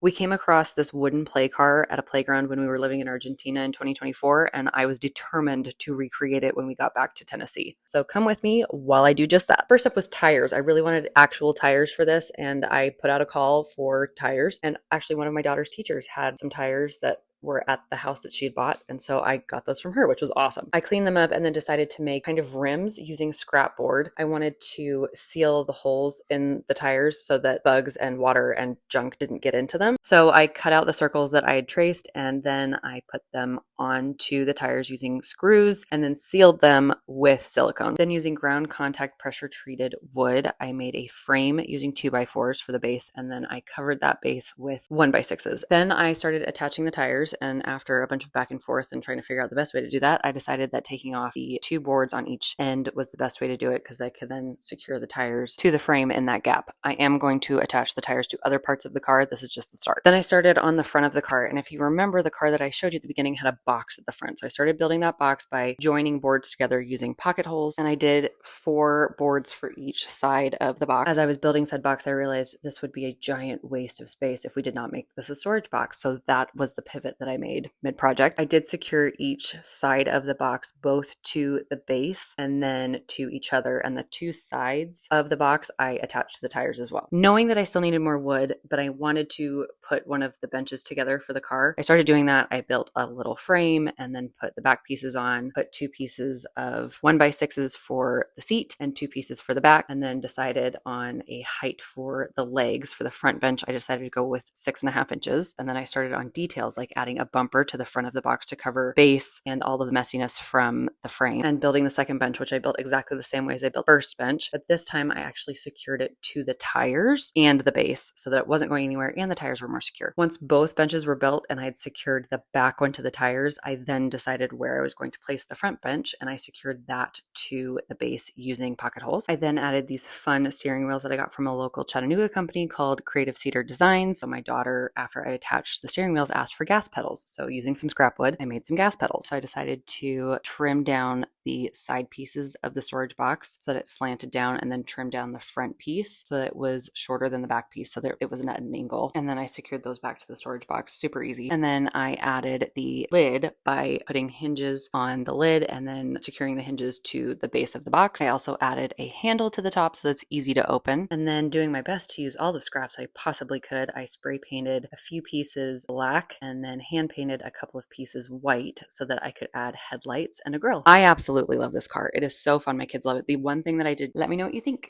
We came across this wooden play car at a playground when we were living in Argentina in 2024, and I was determined to recreate it when we got back to Tennessee. So come with me while I do just that. First up was tires. I really wanted actual tires for this, and I put out a call for tires. And actually, one of my daughter's teachers had some tires that were at the house that she had bought. And so I got those from her, which was awesome. I cleaned them up and then decided to make kind of rims using scrap board. I wanted to seal the holes in the tires so that bugs and water and junk didn't get into them. So I cut out the circles that I had traced and then I put them onto the tires using screws and then sealed them with silicone. Then using ground contact pressure treated wood, I made a frame using 2x4s for the base, and then I covered that base with 1x6s. Then I started attaching the tires, and after a bunch of back and forth and trying to figure out the best way to do that, I decided that taking off the 2 boards on each end was the best way to do it because I could then secure the tires to the frame in that gap. I am going to attach the tires to other parts of the car. This is just the start. Then I started on the front of the car, and if you remember, the car that I showed you at the beginning had a box at the front. So I started building that box by joining boards together using pocket holes, and I did 4 boards for each side of the box. As I was building said box, I realized this would be a giant waste of space if we did not make this a storage box. So that was the pivot that I made mid-project. I did secure each side of the box both to the base and then to each other, and the 2 sides of the box I attached to the tires as well. Knowing that I still needed more wood, but I wanted to put one of the benches together for the car, I started doing that. I built a little frame and then put the back pieces on, put 2 pieces of 1x6s for the seat and 2 pieces for the back, and then decided on a height for the legs. For the front bench, I decided to go with 6.5 inches. And then I started on details like adding a bumper to the front of the box to cover base and all of the messiness from the frame, and building the second bench, which I built exactly the same way as I built the first bench. But this time I actually secured it to the tires and the base so that it wasn't going anywhere and the tires were more secure. Once both benches were built and I had secured the back one to the tires, I then decided where I was going to place the front bench, and I secured that to the base using pocket holes. I then added these fun steering wheels that I got from a local Chattanooga company called Creative Cedar Designs. So my daughter, after I attached the steering wheels, asked for gas pedals. So using some scrap wood, I made some gas pedals. So I decided to trim down the side pieces of the storage box so that it slanted down, and then trim down the front piece so that it was shorter than the back piece so that it wasn't at an angle. And then I secured those back to the storage box. Super easy. And then I added the lid by putting hinges on the lid and then securing the hinges to the base of the box. I also added a handle to the top so it's easy to open. And then, doing my best to use all the scraps I possibly could, I spray painted a few pieces black and then hand painted a couple of pieces white so that I could add headlights and a grill. I absolutely love this car. It is so fun. My kids love it. The one thing that I did, let me know what you think.